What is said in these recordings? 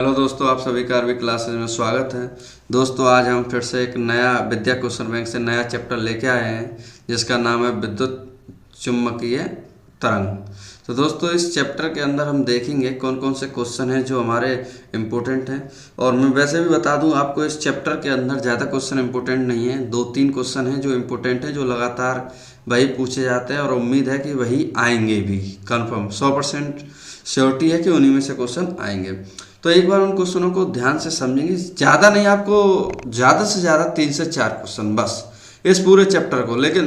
Hello दोस्तों, आप सभी का आरवी क्लासेज में स्वागत है। दोस्तों, आज हम फिर से एक नया विद्या क्वेश्चन बैंक से नया चैप्टर लेके आए हैं जिसका नाम है विद्युत चुम्बकीय तरंग। तो दोस्तों, इस चैप्टर के अंदर हम देखेंगे कौन कौन से क्वेश्चन हैं जो हमारे इम्पोर्टेंट हैं। और मैं वैसे भी बता दूं आपको, इस चैप्टर के अंदर ज़्यादा क्वेश्चन इम्पोर्टेंट नहीं है, 2-3 क्वेश्चन हैं जो इम्पोर्टेंट हैं, जो लगातार वही पूछे जाते हैं और उम्मीद है कि वही आएंगे भी। कन्फर्म 100% श्योरिटी है कि उन्हीं में से क्वेश्चन आएंगे। तो एक बार उन क्वेश्चनों को ध्यान से समझेंगे। ज़्यादा नहीं, आपको ज़्यादा से ज़्यादा 3 से 4 क्वेश्चन बस इस पूरे चैप्टर को, लेकिन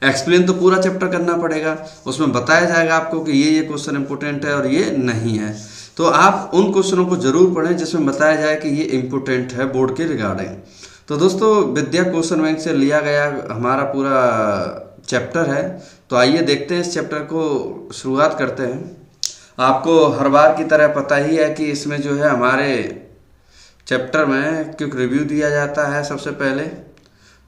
एक्सप्लेन तो पूरा चैप्टर करना पड़ेगा। उसमें बताया जाएगा आपको कि ये क्वेश्चन इंपॉर्टेंट है और ये नहीं है। तो आप उन क्वेश्चनों को जरूर पढ़ें जिसमें बताया जाए कि ये इम्पोर्टेंट है बोर्ड के रिगार्डिंग। तो दोस्तों, विद्या क्वेश्चन बैंक से लिया गया हमारा पूरा चैप्टर है। तो आइए देखते हैं, इस चैप्टर को शुरुआत करते हैं। आपको हर बार की तरह पता ही है कि इसमें जो है हमारे चैप्टर में क्विक रिव्यू दिया जाता है सबसे पहले।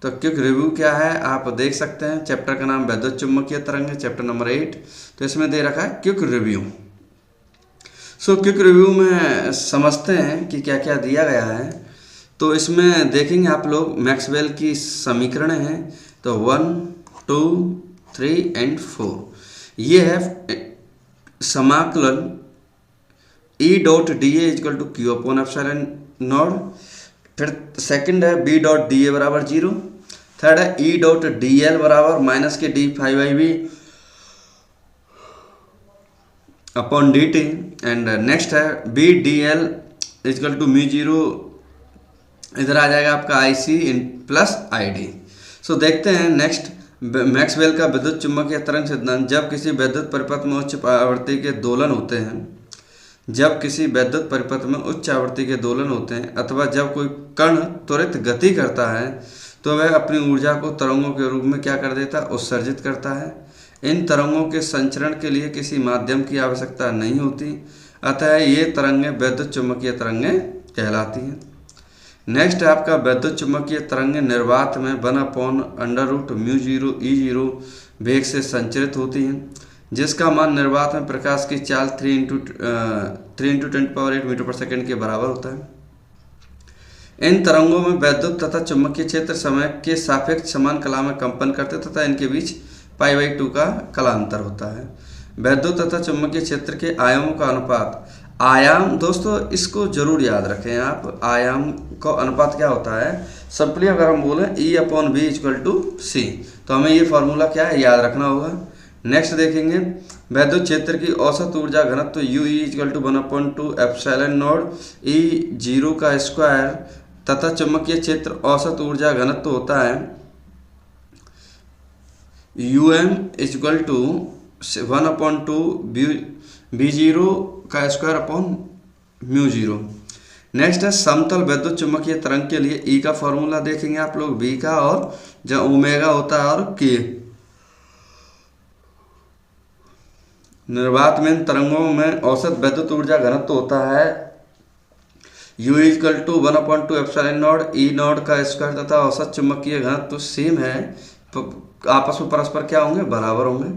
तो क्विक रिव्यू क्या है आप देख सकते हैं। चैप्टर का नाम विद्युत चुम्बकीय तरंग है, चैप्टर नंबर 8। तो इसमें दे रखा है क्विक रिव्यू। क्विक रिव्यू में समझते हैं कि क्या क्या दिया गया है। तो इसमें देखेंगे आप लोग, मैक्सवेल की समीकरण हैं। तो 1, 2, 3 एंड 4 ये है समाकलन E dot D A equal to Q upon epsilon naught. फिर सेकंड है B डॉट डी ए बराबर 0। थर्ड है E डॉट डी एल बराबर माइनस के D phi I B upon D T. And next है B D L equal to mu 0, इधर आ जाएगा आपका आई सी इन प्लस आई डी। सो देखते हैं नेक्स्ट, मैक्सवेल का विद्युत चुम्बकीय तरंग सिद्धांत। जब किसी विद्युत परिपथ में उच्च आवृत्ति के दोलन होते हैं, जब किसी विद्युत परिपथ में उच्च आवृत्ति के दोलन होते हैं अथवा जब कोई कण त्वरित गति करता है तो वह अपनी ऊर्जा को तरंगों के रूप में क्या कर देता है, उत्सर्जित करता है। इन तरंगों के संचरण के लिए किसी माध्यम की आवश्यकता नहीं होती, अतः ये तरंगें विद्युत चुम्बकीय तरंगें कहलाती हैं। नेक्स्ट है आपका विद्युत चुम्बकीय तरंगें निर्वात में 1/√μ0 E0 वेग से संचरित होती हैं, जिसका मान निर्वात में प्रकाश की चाल 3 × 10⁸ मीटर पर सेकंड के बराबर होता है। इन तरंगों में विद्युत तथा चुम्बकीय क्षेत्र समय के सापेक्ष समान कला में कंपन करते तथा इनके बीच π/2 का कलांतर होता है। विद्युत तथा चुम्बकीय क्षेत्र के आयामों का अनुपात। आयाम दोस्तों इसको जरूर याद रखें आप, आयाम का अनुपात क्या होता है। सिंपली अगर हम बोलें E/V इक्वल टू C, तो हमें ये फॉर्मूला क्या है याद रखना होगा। नेक्स्ट देखेंगे, विद्युत क्षेत्र की औसत ऊर्जा घनत्व UE equal to 1/2 epsilon naught E0 का स्क्वायर तथा चुम्बकीय क्षेत्र औसत ऊर्जा घनत्व होता है UM इक्वल टू 1/2 B0 का स्क्वायर अपॉन μ0। नेक्स्ट है समतल विद्युत चुम्बकीय तरंग के लिए E का फॉर्मूला देखेंगे आप लोग, B का, और जब ओमेगा होता है और K। निर्वात में तरंगों में औसत विद्युत ऊर्जा घनत्व होता है U equal to 1/2 epsilon naught E0 का स्क्वायर तथा औसत चुम्बकीय घनत्व सेम है, आपस में परस्पर क्या होंगे, बराबर होंगे,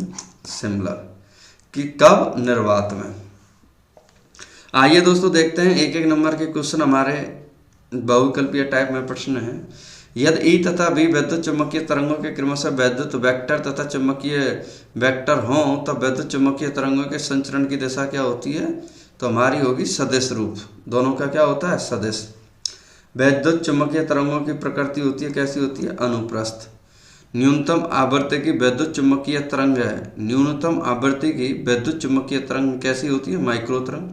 सिमिलर। कि कब, निर्वात में। आइए दोस्तों देखते हैं एक एक नंबर के क्वेश्चन हमारे बहुविकल्पीय टाइप में प्रश्न है। यदि E तथा B विद्युत चुम्बकीय तरंगों के क्रमशः विद्युत वेक्टर तथा चुम्बकीय वेक्टर हों तब विद्युत चुम्बकीय तरंगों के संचरण की दिशा क्या होती है, तो हमारी होगी सदिश रूप। दोनों का क्या होता है, सदिश। विद्युत चुम्बकीय तरंगों की प्रकृति होती है, कैसी होती है, अनुप्रस्थ। न्यूनतम आवृत्ति की विद्युत चुम्बकीय तरंग है, न्यूनतम आवृत्ति की विद्युत चुम्बकीय तरंग कैसी होती है, माइक्रो तरंग।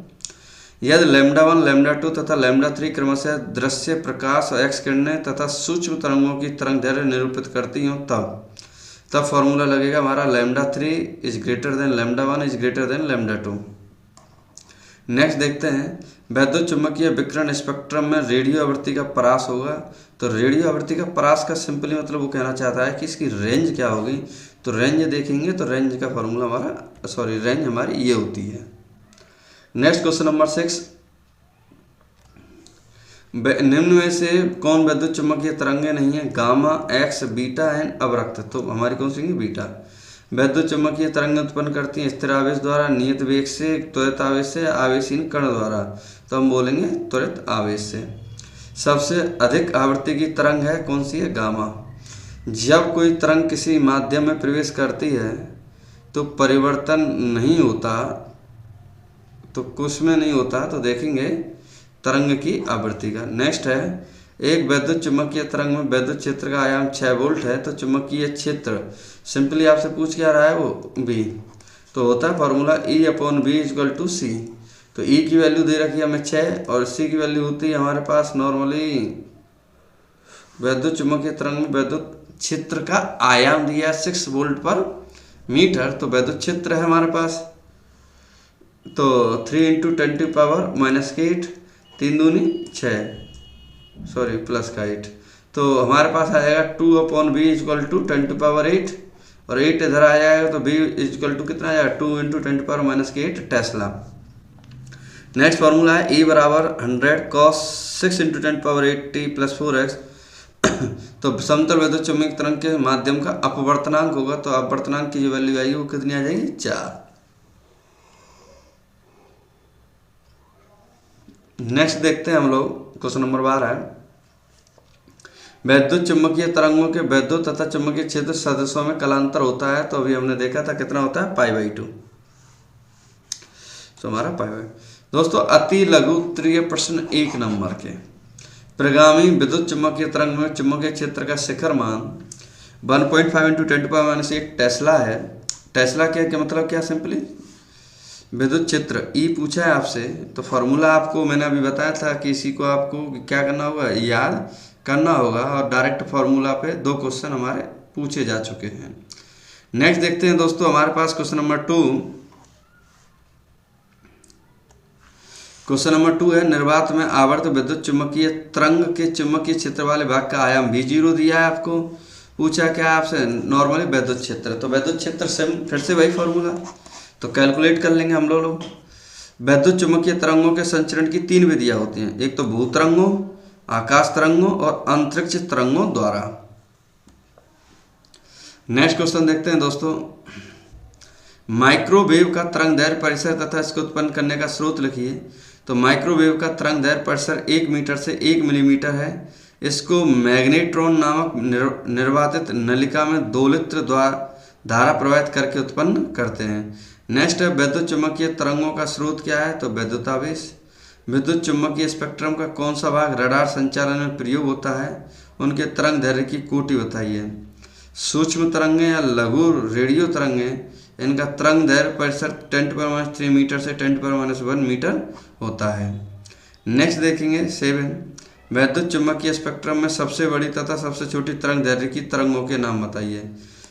यदि λ1, λ2 तथा λ3 क्रमशः दृश्य प्रकाश एक्स किरणें तथा सूक्ष्म तरंगों की तरंग दैर्घ्य निरूपित करती हों तब फॉर्मूला लगेगा हमारा λ3 is greater than λ1 is greater than λ2। Next देखते हैं, विद्युत चुम्बकीय विकिरण स्पेक्ट्रम में रेडियो आवृत्ति का परास होगा। तो रेडियो आवृत्ति का परास का सिंपली मतलब वो कहना चाहता है कि इसकी रेंज क्या होगी। तो रेंज देखेंगे तो रेंज का फॉर्मूला रेंज हमारी ये होती है। नेक्स्ट क्वेश्चन नंबर 6, निम्न में से कौन विद्युत चुम्बकीय तरंगे नहीं है, गामा, एक्स, बीटा एंड अवरक्त। तो हमारी कौन सी, बीटा। विद्युत चुम्बकीय तरंग उत्पन्न करती है स्थिर आवेश द्वारा, नियत वेग से, त्वरित आवेश से, आवेशहीन कण द्वारा। तो हम बोलेंगे त्वरित आवेश से। सबसे अधिक आवृत्ति की तरंग है कौन सी है? गामा। जब कोई तरंग किसी माध्यम में प्रवेश करती है तो परिवर्तन नहीं होता, तो कुछ में नहीं होता, तो देखेंगे तरंग की आवृत्ति का। नेक्स्ट है, एक वैद्युत चुम्बकीय तरंग में वैद्युत क्षेत्र का आयाम 6 वोल्ट है, तो चुंबकीय क्षेत्र सिंपली आपसे पूछ क्या रहा है वो बी, तो होता है फॉर्मूला E/B = C। तो E की वैल्यू दे रखी है हमें 6 और C की वैल्यू होती है हमारे पास नॉर्मली वैद्युत चुम्बकीय तरंग में वैद्युत क्षेत्र का आयाम दिया है 6 वोल्ट पर मीटर, तो वैद्युत क्षेत्र है हमारे पास तो 3 × 10⁻⁻8, 3 दूनी 6, सॉरी प्लस का 8, तो हमारे पास आ जाएगा 2/B = 10⁸ और 8 इधर आ जाएगा तो B = कितना आ जाएगा 2 × 10⁻8 टेस्ला। नेक्स्ट फॉर्मूला है E = 100 cos 6 × 10⁸t + 4x। तो समतल वैद्युत चुम्बकीय तरंग के माध्यम का अपवर्तनांक होगा, तो अपवर्तनांक की जो वैल्यू आएगी वो कितनी आ जाएगी 4। नेक्स्ट देखते हैं हम लोग क्वेश्चन नंबर 12 है, वैद्युत चुम्बकीय तरंगों के वैद्युत तथा चुम्बकीय क्षेत्र सदिशों में कलांतर होता है, तो अभी हमने देखा था कितना होता है π/2, तो हमारा π/2। दोस्तों अति लघु उत्तरीय प्रश्न 1 नंबर के, प्रगामी विद्युत चुम्बकीय तरंग में चुम्बकीय क्षेत्र का शिखर मान 1.5 × 10⁻⁸ टेस्ला है। टेस्ला क्या मतलब क्या? सिंपली विद्युत क्षेत्र E पूछा है आपसे, तो फॉर्मूला आपको मैंने अभी बताया था कि इसी को आपको क्या करना होगा, याद करना होगा, और डायरेक्ट फार्मूला पे 2 क्वेश्चन हमारे पूछे जा चुके हैं। नेक्स्ट देखते हैं दोस्तों हमारे पास क्वेश्चन नंबर 2। क्वेश्चन नंबर 2 है, निर्वात में आवर्त विद्युत चुम्बकीय तरंग के चुम्बकीय क्षेत्र वाले भाग का आयाम V0 दिया है आपको। पूछा क्या आपसे? नॉर्मली वैद्युत क्षेत्र, तो वैद्युत क्षेत्र से फिर से वही फॉर्मूला, तो कैलकुलेट कर लेंगे हम लोग। वैद्युत चुम्बकीय तरंगों के संचरण की 3 विधियां होती हैं, एक तो भूतरंगों, आकाश तरंगों और अंतरिक्ष तरंगों द्वारा। नेक्स्ट क्वेश्चन देखते हैं दोस्तों, माइक्रोवेव का तरंग दैर्घ्य परिसर तथा इसको उत्पन्न करने का स्रोत लिखिए। तो माइक्रोवेव का तरंग दैर्घ्य परिसर 1 मीटर से 1 मिलीमीटर है। इसको मैग्नेट्रॉन नामक निर्वातित नलिका में दोलित्र धारा प्रवाहित करके उत्पन्न करते हैं। नेक्स्ट है, विद्युत चुम्बकीय तरंगों का स्रोत क्या है? तो वैद्युतावेश। विद्युत चुम्बकीय स्पेक्ट्रम का कौन सा भाग रडार संचालन में प्रयोग होता है? उनके तरंग दैर्घ्य की कोटि बताइए। सूक्ष्म तरंगें या लघु रेडियो तरंगें, इनका तरंग दैर्घ्य परिसर 10⁻³ मीटर से 10⁻⁻1 मीटर होता है। नेक्स्ट देखेंगे 7, वैद्युत चुम्बकीय स्पेक्ट्रम में सबसे बड़ी तथा सबसे छोटी तरंग दैर्घ्य की तरंगों के नाम बताइए।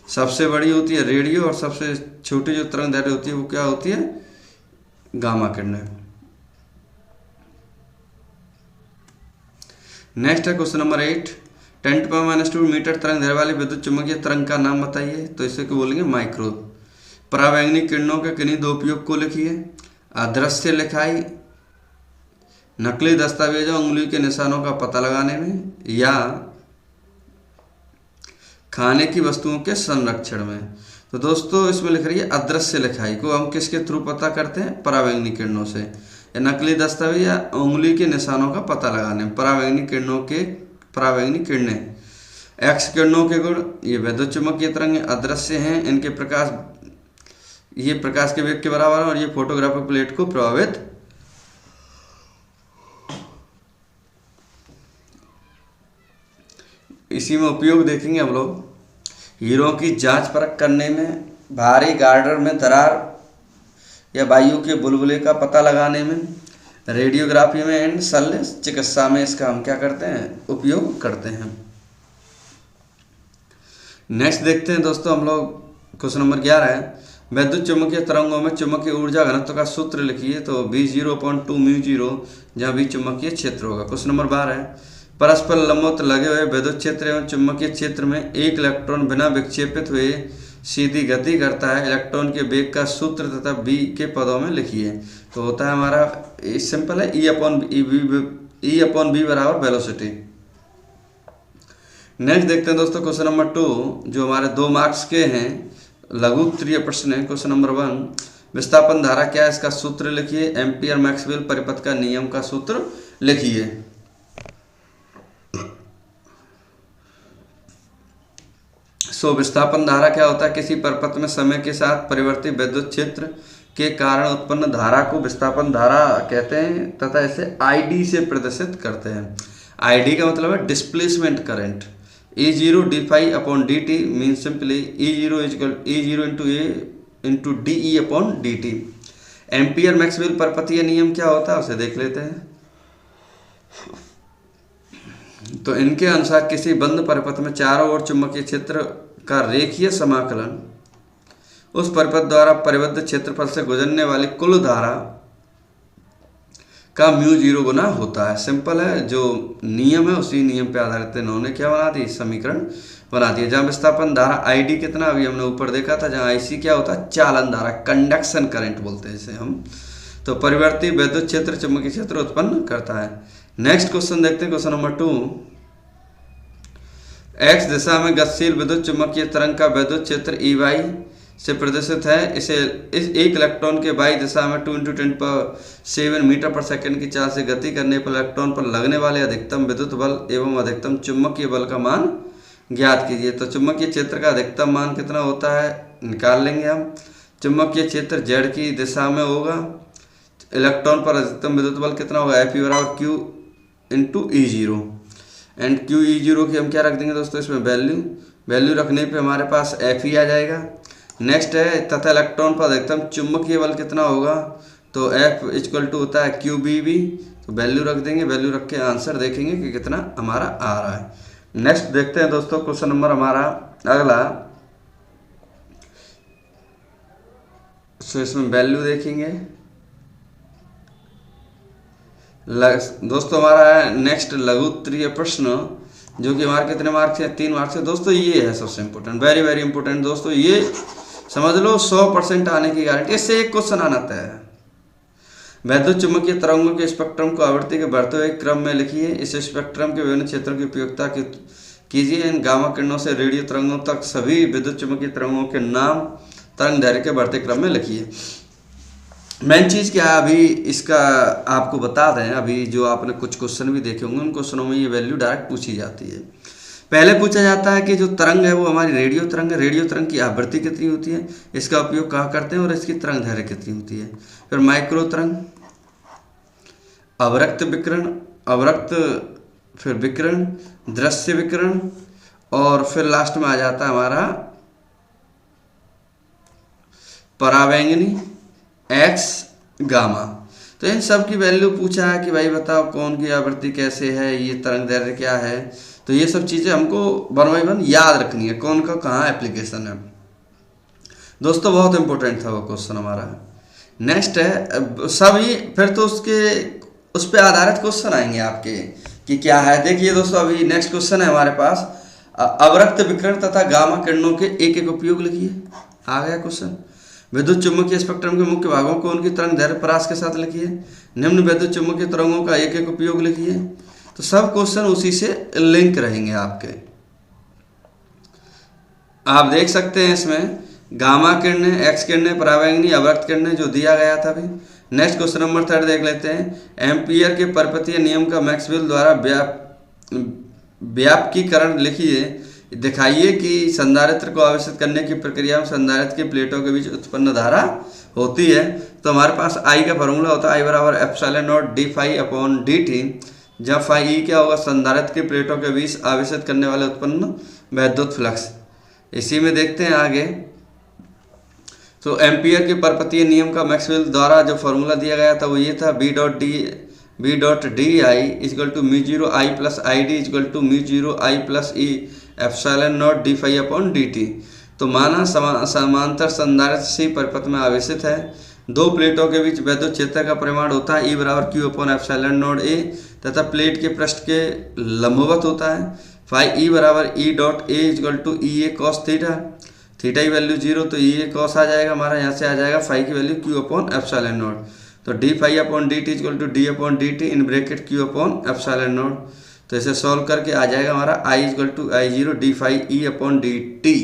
सबसे बड़ी होती है रेडियो और सबसे छोटी जो तरंग दैर्घ्य होती है वो क्या होती है? गामा किरणें। नेक्स्ट है क्वेश्चन नंबर 8, 10⁻² मीटर तरंग दैर्घ्य वाली विद्युत चुम्बकीय तरंग का नाम बताइए। तो इसे क्या बोलेंगे? माइक्रो। परावैंगनी किरणों के किन्हीं 2 उपयोग को लिखिए। अदृश्य लिखाई नकली दस्तावेजों उंगली के निशानों का पता लगाने में, या खाने की वस्तुओं के संरक्षण में। तो दोस्तों इसमें लिख रही है अदृश्य लिखाई को हम किसके थ्रू पता करते हैं? परावैंगनी किरणों से। या नकली दस्तावेज या उंगली के निशानों का पता लगाने में परावैंगनी किरणें। एक्स किरणों के गुण, ये वैद्युत चुम्बकीय तरंग अदृश्य हैं, इनके प्रकाश ये प्रकाश के वेग के बराबर है और ये फोटोग्राफिक प्लेट को प्रभावित इसी में उपयोग देखेंगे हम लोग। हीरों की जांच परख करने में, भारी गार्डर में दरार या वायु के बुलबुले का पता लगाने में, रेडियोग्राफी में एंड शल्य चिकित्सा में इसका हम क्या करते हैं? उपयोग करते हैं। नेक्स्ट देखते हैं दोस्तों हम लोग क्वेश्चन नंबर 11 है, वैद्युत चुम्बकीय तरंगों में चुम्बकीय ऊर्जा घनत्व का सूत्र लिखिए। तो V0/2μ0, जहाँ V चुम्बकीय क्षेत्र होगा। क्वेश्चन नंबर 12 है, परस्पर लंबवत लगे हुए विद्युत क्षेत्र एवं चुम्बकीय क्षेत्र में एक इलेक्ट्रॉन बिना विक्षेपित हुए सीधी गति करता है। इलेक्ट्रॉन के वेग का सूत्र तथा B के पदों में लिखिए। तो होता है हमारा सिंपल है E/V बराबर वेलोसिटी। नेक्स्ट देखते हैं दोस्तों क्वेश्चन नंबर 2, जो हमारे 2 मार्क्स के हैं, लघु उत्तरीय प्रश्न है। क्वेश्चन नंबर 1, विस्थापन धारा क्या है, इसका सूत्र लिखिए। एम्पियर मैक्सवेल परिपथ का नियम का सूत्र लिखिए। विस्थापन धारा क्या होता है, किसी परिपथ में समय के साथ परिवर्तित विद्युत क्षेत्र के कारण उत्पन्न धारा को विस्थापन धारा कहते हैं तथा इसे आईडी से प्रदर्शित करते हैं। आईडी का मतलब है displacement current. E0 d phi upon D t mean simply E0 into A into d E upon D t. Ampere Maxwell परिपथीय नियम क्या होता है उसे देख लेते हैं। तो इनके अनुसार किसी बंद परिपथ में चारों ओर चुंबकीय क्षेत्र का रेखीय समाकलन उस परिपथ द्वारा परिबद्ध क्षेत्रफल से गुजरने वाली कुल धारा का म्यू 0 गुना होता है। सिंपल है, जो नियम है उसी नियम पे आधारित इन्होंने क्या बना दी, समीकरण बना दिया। जहाँ विस्थापन धारा आईडी कितना अभी हमने ऊपर देखा था, जहाँ आईसी क्या होता है, चालन धारा, कंडक्शन करंट बोलते हैं इसे हम। तो परिवर्ती विद्युत क्षेत्र चुंबकीय क्षेत्र उत्पन्न करता है। नेक्स्ट क्वेश्चन देखते हैं, क्वेश्चन नंबर 2। एक्स दिशा में गतिशील विद्युत चुंबकीय तरंग का विद्युत क्षेत्र ई वाई से प्रदर्शित है। इसे इस एक इलेक्ट्रॉन के वाई दिशा में 2 × 10⁷ मीटर पर सेकंड की चाल से गति करने पर इलेक्ट्रॉन पर लगने वाले अधिकतम विद्युत बल एवं अधिकतम चुंबकीय बल का मान ज्ञात कीजिए। तो चुंबकीय क्षेत्र का अधिकतम मान कितना होता है निकाल लेंगे हम। चुंबकीय क्षेत्र जेड की दिशा में होगा, इलेक्ट्रॉन पर अधिकतम विद्युत बल कितना होगा, F बराबर Q into E0 and QE0 की हम क्या रख देंगे दोस्तों, इसमें वैल्यू रखने पे हमारे पास Fe आ जाएगा। नेक्स्ट है तथा इलेक्ट्रॉन पर अधिकतम चुंबकीय बल कितना होगा, तो F = होता है QBB। तो वैल्यू रख देंगे, वैल्यू रख के आंसर देखेंगे कि कितना हमारा आ रहा है। नेक्स्ट देखते हैं दोस्तों, क्वेश्चन नंबर हमारा अगला। इसमें वैल्यू देखेंगे दोस्तों। हमारा है नेक्स्ट लघु उत्तरीय प्रश्न, जो कि हमारे कितने मार्क्स हैं, 3 मार्क्स है दोस्तों। ये है सबसे इम्पोर्टेंट, वेरी वेरी इंपॉर्टेंट दोस्तों। ये समझ लो 100% आने की गारंटी, इससे एक क्वेश्चन आना तय है। वैद्युत चुंबकीय तरंगों के स्पेक्ट्रम को आवृत्ति के बढ़ते हुए क्रम में लिखिए। इस स्पेक्ट्रम के विभिन्न क्षेत्रों की उपयोगिता कीजिए। इन गामा किरणों से रेडियो तरंगों तक सभी विद्युत चुंबकीय तरंगों के नाम तरंग दैर्घ्य के बढ़ते क्रम में लिखिए। मेन चीज़ क्या है, अभी इसका आपको बता दें, अभी जो आपने कुछ क्वेश्चन भी देखे होंगे उन क्वेश्चनों में ये वैल्यू डायरेक्ट पूछी जाती है। पहले पूछा जाता है कि जो तरंग है वो हमारी रेडियो तरंग है, रेडियो तरंग की आवृत्ति कितनी होती है, इसका उपयोग कहाँ करते हैं और इसकी तरंग दैर्घ्य कितनी होती है। फिर माइक्रो तरंग, अवरक्त विकिरण, फिर विकिरण, दृश्य विकिरण, और फिर लास्ट में आ जाता है हमारा परावैंगनी, एक्स गामा। तो इन सब की वैल्यू पूछा है कि भाई बताओ कौन की आवृत्ति कैसे है, ये तरंग दैर्घ्य क्या है। तो ये सब चीज़ें हमको 1 by 1 याद रखनी है, कौन का कहाँ एप्लीकेशन है दोस्तों। बहुत इंपॉर्टेंट था वो क्वेश्चन हमारा। नेक्स्ट है सब ये, फिर तो उस पर आधारित क्वेश्चन आएंगे आपके कि क्या है। देखिए दोस्तों, अभी नेक्स्ट क्वेश्चन है हमारे पास, अवरक्त विकिरण तथा गामा किरणों के एक एक उपयोग लिखिए। आ गया क्वेश्चन। विद्युत चुंबकीय स्पेक्ट्रम के मुख्य भागों को उनकी तरंग दैर्घ्य परास के साथ लिखिए। निम्न विद्युत चुंबकीय तरंगों का एक एक उपयोग लिखिए। तो सब क्वेश्चन उसी से लिंक रहेंगे आपके। आप देख सकते हैं इसमें गामा किरणें, एक्स किरणें, परावैंगनी, अवरक्त किरणें जो दिया गया था अभी। नेक्स्ट क्वेश्चन नंबर 3 देख लेते हैं। एम्पियर के परिपथीय नियम का मैक्सवेल द्वारा व्यापकीकरण लिखिए। दिखाइए कि संधारित्र को आवेशित करने की प्रक्रिया में संधारित्र की प्लेटों के बीच उत्पन्न धारा होती है। तो हमारे पास आई का फॉर्मूला होता है I बराबर ε0 d phi upon D t, जहाँ फाई क्या होगा, संधारित्र की प्लेटों के बीच आवेशित करने वाले उत्पन्न वैद्युत फ्लक्स। इसी में देखते हैं आगे। तो एम्पियर के परिपथीय नियम का मैक्सवेल द्वारा जो फॉर्मूला दिया गया था वो ये था, B dot d I equal to μ0 I plus I d equal to μ0 I plus E ε0 d phi upon D t. तो माना समांतर संधारित्र सी परिपथ में आवेशित है। 2 प्लेटों के बीच विद्युत क्षेत्र का परिमाण होता है E बराबर Q अपॉन ε0 A तथा प्लेट के पृष्ठ के लंबवत होता है। फाई E बराबर E dot A equal to E A cos theta. Theta की वैल्यू 0, तो ई ए कॉस आ जाएगा हमारा, यहाँ से आ जाएगा फाई की वैल्यू Q अपॉन ε0। तो d phi upon D t equal to d upon D t in bracket Q upon ε0। तो इसे सॉल्व करके आ जाएगा हमारा I equal to I0 d phi E upon D t,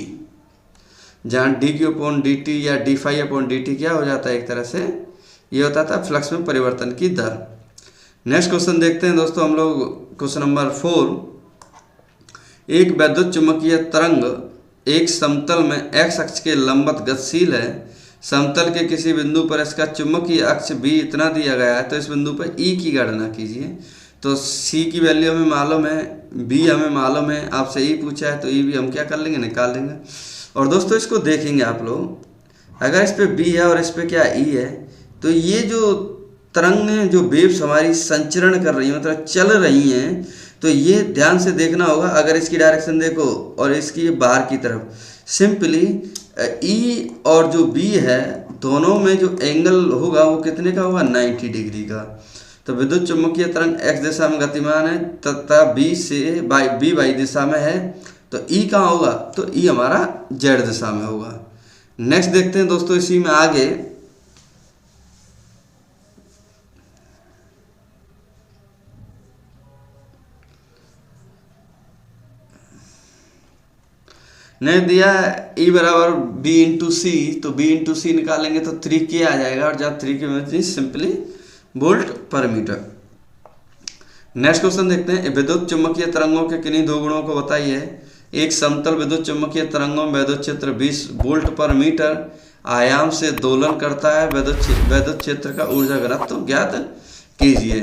जहाँ dq/dt या d∅/dt क्या हो जाता है, एक तरह से ये होता था फ्लक्स में परिवर्तन की दर। नेक्स्ट क्वेश्चन देखते हैं दोस्तों हम लोग, क्वेश्चन नंबर 4। एक वैद्युत चुम्बकीय तरंग एक समतल में x अक्ष के लंबवत गतिशील है। समतल के किसी बिंदु पर इसका चुंबकीय अक्ष b इतना दिया गया है, तो इस बिंदु पर E की गणना कीजिए। तो C की वैल्यू हमें मालूम है, B हमें मालूम है, आपसे E पूछा है तो E भी हम क्या कर लेंगे, निकाल लेंगे। और दोस्तों इसको देखेंगे आप लोग, अगर इस पे B है और इस पे क्या E है, तो ये जो तरंगें जो वेव्स हमारी संचरण कर रही हैं, मतलब चल रही हैं, तो ये ध्यान से देखना होगा। अगर इसकी डायरेक्शन देखो और इसकी बाहर की तरफ, सिंपली E और जो B है दोनों में जो एंगल होगा वो कितने का होगा, 90 डिग्री का। तो विद्युत चुम्बकीय तरंग x दिशा में गतिमान है तथा B वाई दिशा में है, तो E कहाँ होगा, तो E हमारा z दिशा में होगा। नेक्स्ट देखते हैं दोस्तों इसी में आगे, ने दिया E बराबर B/C, तो B/C निकालेंगे तो 3K आ जाएगा, और जब 3K में सिंपली वोल्ट पर मीटर। नेक्स्ट क्वेश्चन देखते हैं, विद्युत चुम्बकीय तरंगों के किन्हीं दो गुणों को बताइए। एक समतल विद्युत चुम्बकीय तरंगों में विद्युत क्षेत्र 20 वोल्ट पर मीटर आयाम से दोलन करता है। विद्युत क्षेत्र का ऊर्जा घनत्व ज्ञात कीजिए।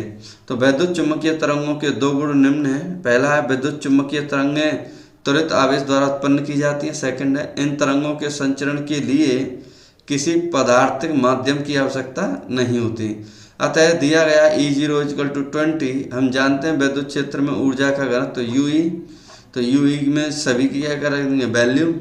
तो विद्युत चुम्बकीय तरंगों के दो गुण निम्न हैं। पहला है विद्युत चुम्बकीय तरंगें त्वरित आवेश द्वारा उत्पन्न की जाती हैं। सेकंड है इन तरंगों के संचरण के लिए किसी पदार्थिक माध्यम की आवश्यकता नहीं होती। अतः दिया गया E0 = 20, हम जानते हैं विद्युत क्षेत्र में ऊर्जा का घनत्व UE, तो UE में सभी की क्या करेंगे, वैल्यू।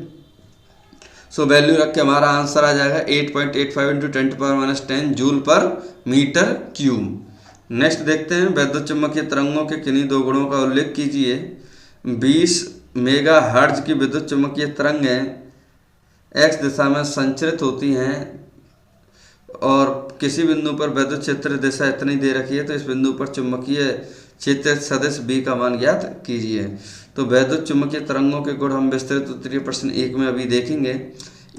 सो वैल्यू रख के हमारा आंसर आ जाएगा 8.85 × 10⁻10 जूल पर मीटर क्यूब। नेक्स्ट देखते हैं, विद्युत चुम्बकीय तरंगों के किन्हीं दो गुणों का उल्लेख कीजिए। 20 मेगाहर्ट्ज की विद्युत चुम्बकीय तरंगें x दिशा में संचरित होती हैं और किसी बिंदु पर विद्युत क्षेत्र दिशा इतनी दे रखी है, तो इस बिंदु पर चुम्बकीय क्षेत्र सदिश B का मान ज्ञात कीजिए। तो वैद्युत चुम्बकीय तरंगों के गुण हम विस्तृत उत्तरीय प्रश्न 1 में अभी देखेंगे।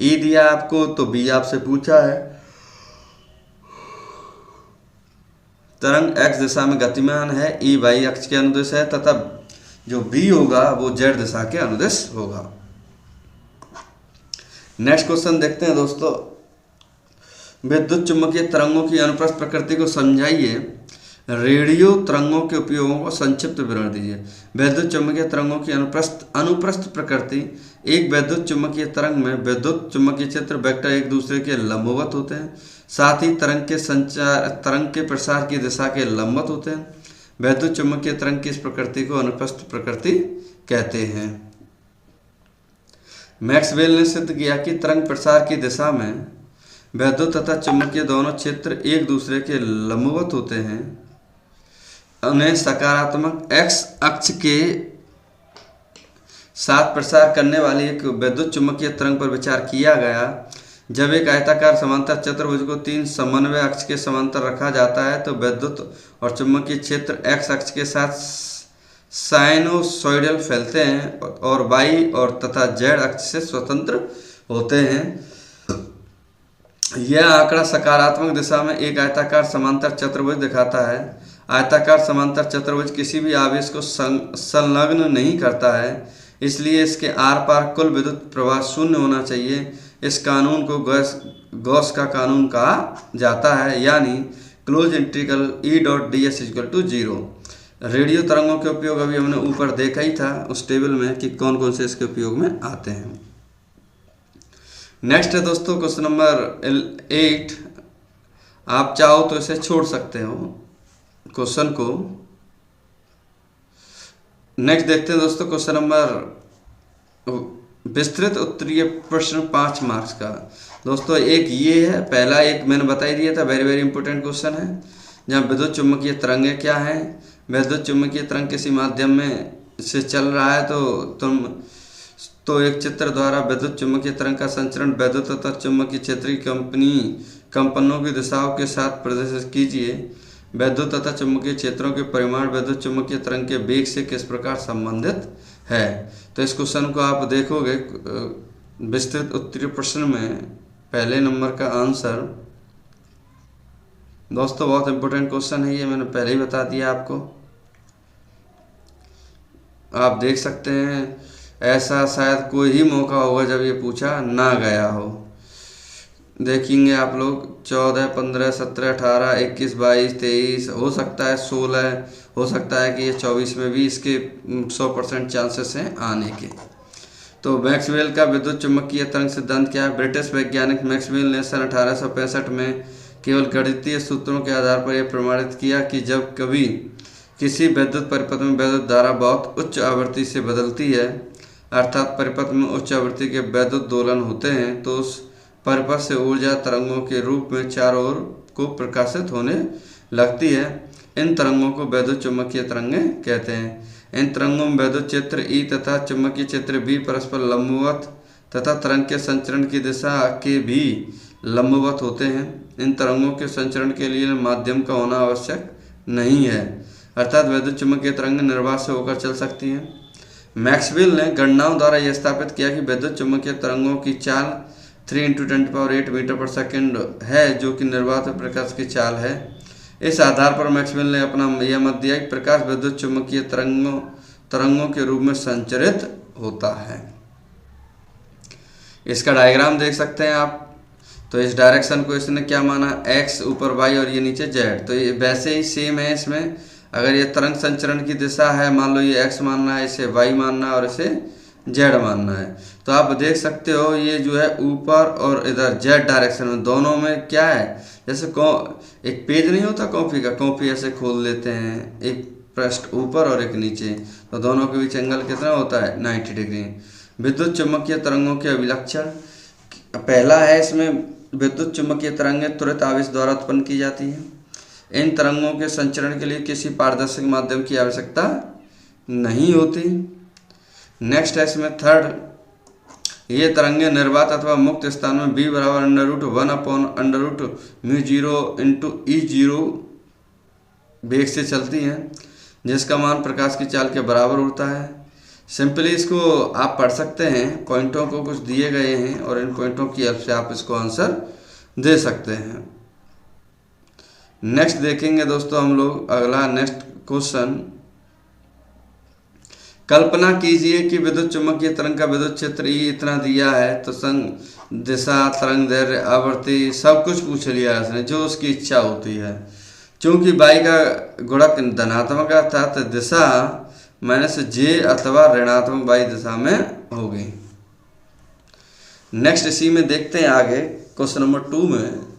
E दिया आपको तो B आपसे पूछा है। तरंग x दिशा में गतिमान है, E y अक्ष के अनुदिश है तथा जो B होगा वो z दिशा के अनुदिश होगा। नेक्स्ट क्वेश्चन देखते हैं दोस्तों, विद्युत चुम्बकीय तरंगों की अनुप्रस्थ प्रकृति को समझाइए। रेडियो तरंगों के उपयोगों को संक्षिप्त विवरण दीजिए। विद्युत चुम्बकीय तरंगों की अनुप्रस्थ प्रकृति। एक विद्युत चुम्बकीय तरंग में विद्युत चुम्बकीय क्षेत्र वेक्टर एक दूसरे के लंबवत होते हैं, साथ ही तरंग के प्रसार की दिशा के लंबवत होते हैं। विद्युत चुम्बकीय तरंग की इस प्रकृति को अनुप्रस्थ प्रकृति कहते हैं। मैक्सवेल ने सिद्ध किया कि तरंग प्रसार की दिशा में विद्युत तथा चुम्बकीय दोनों क्षेत्र एक दूसरे के लंबवत होते हैं। उन्हें सकारात्मक x अक्ष के साथ प्रसार करने वाली एक विद्युत चुम्बकीय तरंग पर विचार किया गया। जब एक आयताकार समांतर चतुर्भुज को 3 समन्वय अक्ष के समांतर रखा जाता है, तो विद्युत और चुम्बकीय क्षेत्र x अक्ष के साथ साइनोसॉइडल फैलते हैं और y और तथा z अक्ष से स्वतंत्र होते हैं। यह आंकड़ा सकारात्मक दिशा में एक आयताकार समांतर चतुर्भुज दिखाता है। आयताकार समांतर चतुर्भुज किसी भी आवेश को संलग्न नहीं करता है, इसलिए इसके आर पार कुल विद्युत प्रवाह शून्य होना चाहिए। इस कानून को गॉस का कानून कहा जाता है, यानी क्लोज इंटीग्रल E.ds = 0। रेडियो तरंगों के उपयोग अभी हमने ऊपर देखा ही था उस टेबल में कि कौन कौन से इसके उपयोग में आते हैं। नेक्स्ट है दोस्तों क्वेश्चन नंबर 8। आप चाहो तो इसे छोड़ सकते हो क्वेश्चन को। नेक्स्ट देखते हैं दोस्तों क्वेश्चन नंबर विस्तृत उत्तरीय प्रश्न 5 मार्क्स का। दोस्तों एक ये है, पहला एक मैंने बता ही दिया था, वेरी इंपॉर्टेंट क्वेश्चन है, जहाँ विद्युत चुम्बकीय तरंगें क्या हैं। विद्युत चुम्बकीय तरंग किसी माध्यम में से चल रहा है तो एक चित्र द्वारा विद्युत चुम्बकीय तरंग का संचरण विद्युत तथा चुम्बकीय क्षेत्र की कंपनों की दिशाओं के साथ प्रदर्शित कीजिए। विद्युत तथा चुम्बकीय क्षेत्रों के परिमाण विद्युत चुम्बकीय तरंग के वेग से किस प्रकार संबंधित है। तो इस क्वेश्चन को आप देखोगे विस्तृत उत्तरीय प्रश्न में पहले नंबर का आंसर, दोस्तों बहुत इंपॉर्टेंट क्वेश्चन है ये, मैंने पहले ही बता दिया आपको। आप देख सकते हैं, ऐसा शायद कोई ही मौका होगा जब ये पूछा ना गया हो। देखेंगे आप लोग 14, 15, 17, 18, 21, 22, 23, हो सकता है 16, हो सकता है कि ये 24 में भी इसके 100% चांसेस हैं आने के। तो मैक्सवेल का विद्युत चुम्बकीय तरंग सिद्धांत क्या है? ब्रिटिश वैज्ञानिक मैक्सवेल ने सन 1865 में केवल गणितीय सूत्रों के आधार पर यह प्रमाणित किया कि जब कभी किसी विद्युत परिपथ में विद्युत धारा बहुत उच्च आवृत्ति से बदलती है, अर्थात परिपथ में उच्च आवृत्ति के विद्युत दोलन होते हैं, तो उस परिपथ से ऊर्जा तरंगों के रूप में चारों ओर को प्रकाशित होने लगती है। इन तरंगों को विद्युत चुम्बकीय तरंगें कहते हैं। इन तरंगों में विद्युत क्षेत्र ई तथा चुम्बकीय क्षेत्र बी परस्पर लंबवत तथा तरंग के संचरण की दिशा के भी लंबवत होते हैं। इन तरंगों के संचरण के लिए माध्यम का होना आवश्यक नहीं है, अर्थात विद्युत चुम्बकीय तरंग निर्वात से होकर चल सकती हैं। मैक्सवेल ने गणनाओं द्वारा यह स्थापित किया कि विद्युत चुम्बकीय तरंगों की चाल 3 × 10⁸ मीटर पर सेकंड है, जो कि निर्वात प्रकाश की चाल है। इस आधार पर मैक्सवेल ने अपना यह मत दिया कि प्रकाश विद्युत चुम्बकीय तरंगों के रूप में संचरित होता है। इसका डायग्राम देख सकते हैं आप। तो इस डायरेक्शन को इसने क्या माना, x ऊपर y और ये नीचे z। तो ये वैसे ही सेम है इसमें। अगर ये तरंग संचरण की दिशा है, मान लो ये x मानना है, इसे y मानना है और इसे z मानना है, तो आप देख सकते हो ये जो है ऊपर और इधर z डायरेक्शन में, दोनों में क्या है, जैसे एक पेज नहीं होता कॉपी का, कॉपी ऐसे खोल लेते हैं, एक पृष्ठ ऊपर और एक नीचे, तो दोनों के बीच एंगल कितना होता है, 90 डिग्री। विद्युत चुम्बकीय तरंगों के अभिलक्षण पहला है, इसमें विद्युत चुम्बकीय तरंगें त्वरित आवेश द्वारा उत्पन्न की जाती हैं। इन तरंगों के संचरण के लिए किसी पारदर्शक माध्यम की आवश्यकता नहीं होती। नेक्स्ट है इसमें थर्ड, ये तरंगें निर्वात अथवा मुक्त स्थान में b बराबर √1/√μ0 × E0 वेग से चलती हैं, जिसका मान प्रकाश की चाल के बराबर होता है। सिंपली इसको आप पढ़ सकते हैं, पॉइंटों को कुछ दिए गए हैं और इन पॉइंटों की हेल्प से आप इसको आंसर दे सकते हैं। नेक्स्ट देखेंगे दोस्तों हम लोग अगला नेक्स्ट क्वेश्चन। कल्पना कीजिए कि विद्युत चुम्बकीय तरंग का विद्युत क्षेत्र ई इतना दिया है, तो संग दिशा, तरंग दैर्घ्य, आवृत्ति सब कुछ पूछ लिया है इसने, जो उसकी इच्छा होती है। चूंकि बाई का गुणक धनात्मक अर्थात दिशा -j अथवा ऋणात्मक बाई दिशा में होगी। नेक्स्ट इसी में देखते हैं आगे क्वेश्चन नंबर 2 में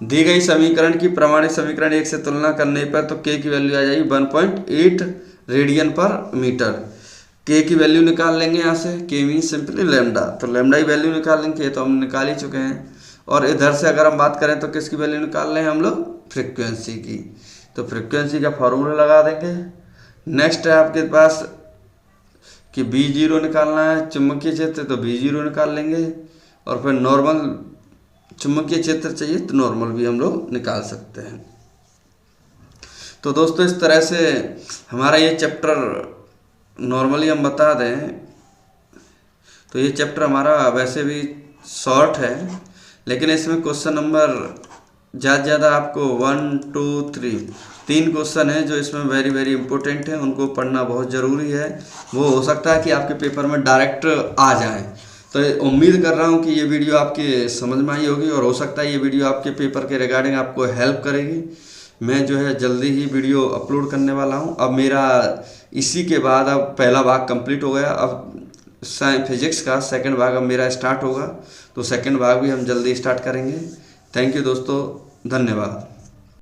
दी गई समीकरण की प्रामाणिक समीकरण 1 से तुलना करने पर तो k की वैल्यू आ जाएगी 1.8 रेडियन पर मीटर। k की वैल्यू निकाल लेंगे यहाँ से, k मीन सिंपली लैम्डा, तो लैम्डा की वैल्यू निकाल लेंगे, तो हम निकाल ही चुके हैं। और इधर से अगर हम बात करें तो किसकी वैल्यू निकाल रहे हैं हम लोग, फ्रीक्वेंसी की, तो फ्रीक्वेंसी का फॉर्मूला लगा देंगे। नेक्स्ट है आपके पास कि B0 निकालना है, चुंबकीय क्षेत्र, तो B0 निकाल लेंगे। और फिर नॉर्मल चुंबकीय क्षेत्र चाहिए तो नॉर्मल भी हम लोग निकाल सकते हैं। तो दोस्तों इस तरह से हमारा ये चैप्टर नॉर्मली हम बता दें तो ये चैप्टर हमारा वैसे भी शॉर्ट है, लेकिन इसमें क्वेश्चन नंबर ज़्यादा आपको 1, 2, 3 क्वेश्चन है जो इसमें वेरी इंपॉर्टेंट है, उनको पढ़ना बहुत ज़रूरी है। वो हो सकता है कि आपके पेपर में डायरेक्ट आ जाएं। तो उम्मीद कर रहा हूँ कि ये वीडियो आपके समझ में आई होगी और हो सकता है ये वीडियो आपके पेपर के रिगार्डिंग आपको हेल्प करेगी। मैं जो है जल्दी ही वीडियो अपलोड करने वाला हूँ। अब मेरा इसी के बाद अब पहला भाग कंप्लीट हो गया, अब फिजिक्स का सेकंड भाग अब मेरा स्टार्ट होगा, तो सेकंड भाग भी हम जल्दी स्टार्ट करेंगे। थैंक यू दोस्तों, धन्यवाद।